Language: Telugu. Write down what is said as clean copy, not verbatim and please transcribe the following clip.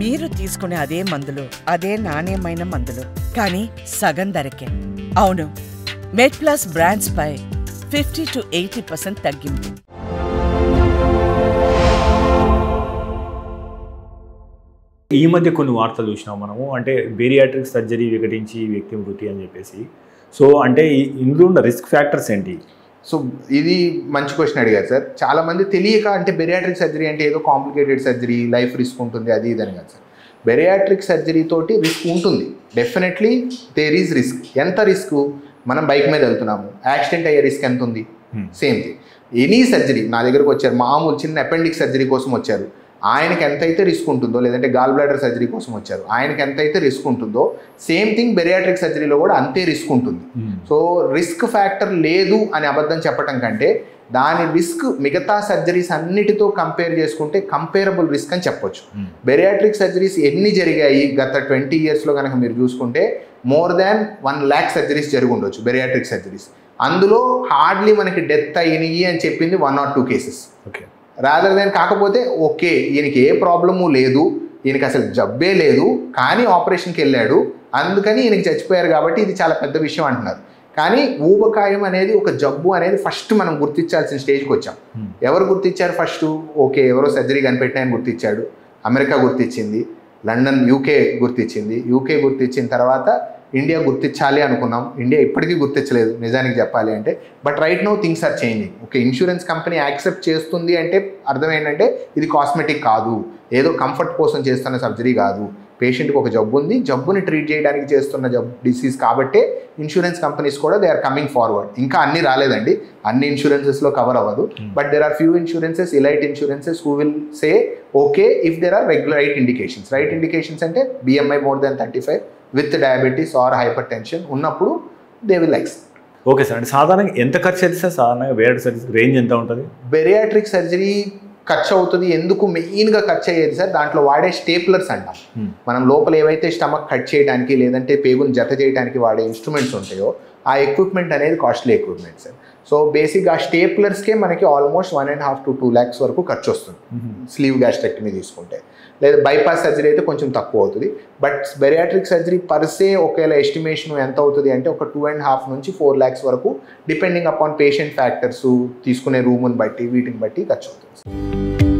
మీరు తీసుకునే అదే మందులు, అదే నాణ్యమైన మందులు, కానీ సగం ధరకే. అవును, మెడ్ప్లస్ బ్రాండ్స్ పై 50 to 80% తగ్గింపు. ఈ మధ్య కొన్ని వార్తలు చూసినాం మనము, అంటే బేరియాట్రిక్ సర్జరీ వికటించి వ్యక్తి మృతి అని చెప్పేసి. సో అంటే ఇందులో ఉన్న రిస్క్ ఫ్యాక్టర్స్ ఏంటి? సో ఇది మంచి క్వశ్చన్ అడిగారు సార్. చాలామంది తెలియక అంటే బెరియాట్రిక్ సర్జరీ అంటే ఏదో కాంప్లికేటెడ్ సర్జరీ, లైఫ్ రిస్క్ ఉంటుంది అది ఇదని కాదు సార్. బెరియాట్రిక్ సర్జరీ తోటి రిస్క్ ఉంటుంది, డెఫినెట్లీ దేర్ ఈజ్ రిస్క్. ఎంత రిస్క్? మనం బైక్ మీద వెళ్తున్నాము, యాక్సిడెంట్ అయ్యే రిస్క్ ఎంత ఉంది? Same thing. ఎనీ సర్జరీ, నా దగ్గరకు వచ్చారు మామూలు చిన్న అపెండిక్స్ సర్జరీ కోసం వచ్చారు, ఆయనకి ఎంతైతే రిస్క్ ఉంటుందో, లేదంటే గాల్ బ్లాడర్ సర్జరీ కోసం వచ్చారు, ఆయనకి ఎంతైతే రిస్క్ ఉంటుందో సేమ్ థింగ్ బెరియాట్రిక్ సర్జరీలో కూడా అంతే రిస్క్ ఉంటుంది. సో రిస్క్ ఫ్యాక్టర్ లేదు అని అబద్ధం చెప్పడం కంటే దాని రిస్క్ మిగతా సర్జరీస్ అన్నిటితో కంపేర్ చేసుకుంటే కంపేరబుల్ రిస్క్ అని చెప్పొచ్చు. బెరియాట్రిక్ సర్జరీస్ ఎన్ని జరిగాయి గత 20 yearsలో కనుక మీరు చూసుకుంటే మోర్ దాన్ 1 lakh సర్జరీస్ జరిగి ఉండొచ్చు బెరియాట్రిక్ సర్జరీస్. అందులో హార్డ్లీ మనకి డెత్ అయినాయి అని చెప్పింది 1 or 2 cases. Okay, rather than కాకపోతే ఓకే ఈయనకి ఏ ప్రాబ్లము లేదు, ఈయనకి అసలు జబ్బే లేదు, కానీ ఆపరేషన్కి వెళ్ళాడు అందుకని ఈయనకి చచ్చిపోయారు కాబట్టి ఇది చాలా పెద్ద విషయం అంటున్నారు. కానీ ఊబకాయం అనేది ఒక జబ్బు అనేది ఫస్ట్ మనం గుర్తించాల్సిన స్టేజ్కి వచ్చాం. ఎవరు గుర్తించారు ఫస్ట్? ఓకే, ఎవరో సర్జరీ కనిపెట్టినాయని గుర్తించాడు, అమెరికా గుర్తించింది, లండన్ యూకే గుర్తించింది, యూకే గుర్తించిన తర్వాత ఇండియా గుర్తించాలి అనుకున్నాం, ఇండియా ఇప్పటికీ గుర్తించలేదు నిజానికి చెప్పాలి అంటే. But right now things are changing. Okay, insurance company accept చేస్తుంది అంటే అర్థం ఏంటంటే ఇది కాస్మెటిక్ కాదు, ఏదో కంఫర్ట్ కోసం చేస్తున్న సర్జరీ కాదు, పేషెంట్కి ఒక జబ్బు ఉంది, జబ్బుని ట్రీట్ చేయడానికి చేస్తున్న డిసీజ్ కాబట్టే ఇన్సూరెన్స్ కంపెనీస్ కూడా దే ఆర్ కమింగ్ ఫార్వర్డ్. ఇంకా అన్ని రాలేదండి, అన్ని ఇన్సూరెన్సెస్లో కవర్ అవ్వదు, but there are few insurances, elite insurances who will say okay if there are right indications. Right indications అంటే BMI more than 35 with diabetes or hypertension ఉన్నప్పుడు they will accept. Okay sir, అంటే సాధారణంగా ఎంత ఖర్చు అయితే సార్ సాధారణంగా బెరియాట్రిక్ సర్జరీ రేంజ్ ఎంత ఉంటుంది? బెరియాట్రిక్ సర్జరీ ఖర్చు అవుతుంది. ఎందుకు మెయిన్గా ఖర్చు అయ్యేది సార్, దాంట్లో వాడే స్టేప్లర్స్ అంటాం. మనం లోపల ఏవైతే స్టమక్ కట్ చేయడానికి లేదంటే పేగుని జత చేయడానికి వాడే ఇన్స్ట్రుమెంట్స్ ఉంటాయో ఆ ఎక్విప్మెంట్ అనేది కాస్ట్లీ ఎక్విప్మెంట్ సార్. సో బేసిక్గా ఆ స్టేప్లర్స్కే మనకి ఆల్మోస్ట్ 1.5 to 2 lakhs వరకు ఖర్చు వస్తుంది స్లీవ్ గ్యాస్ట్రెక్టమీ తీసుకుంటే. లేదా బైపాస్ సర్జరీ అయితే కొంచెం తక్కువ అవుతుంది. బట్ బెరియాట్రిక్ సర్జరీ పర్సే ఒకవేళ ఎస్టిమేషన్ ఎంత అవుతుంది అంటే ఒక 2.5 నుంచి 4 lakhs వరకు డిపెండింగ్ అపాన్ పేషెంట్ ఫ్యాక్టర్స్, తీసుకునే రూముని బట్టి వీటిని బట్టి ఖర్చు అవుతుంది.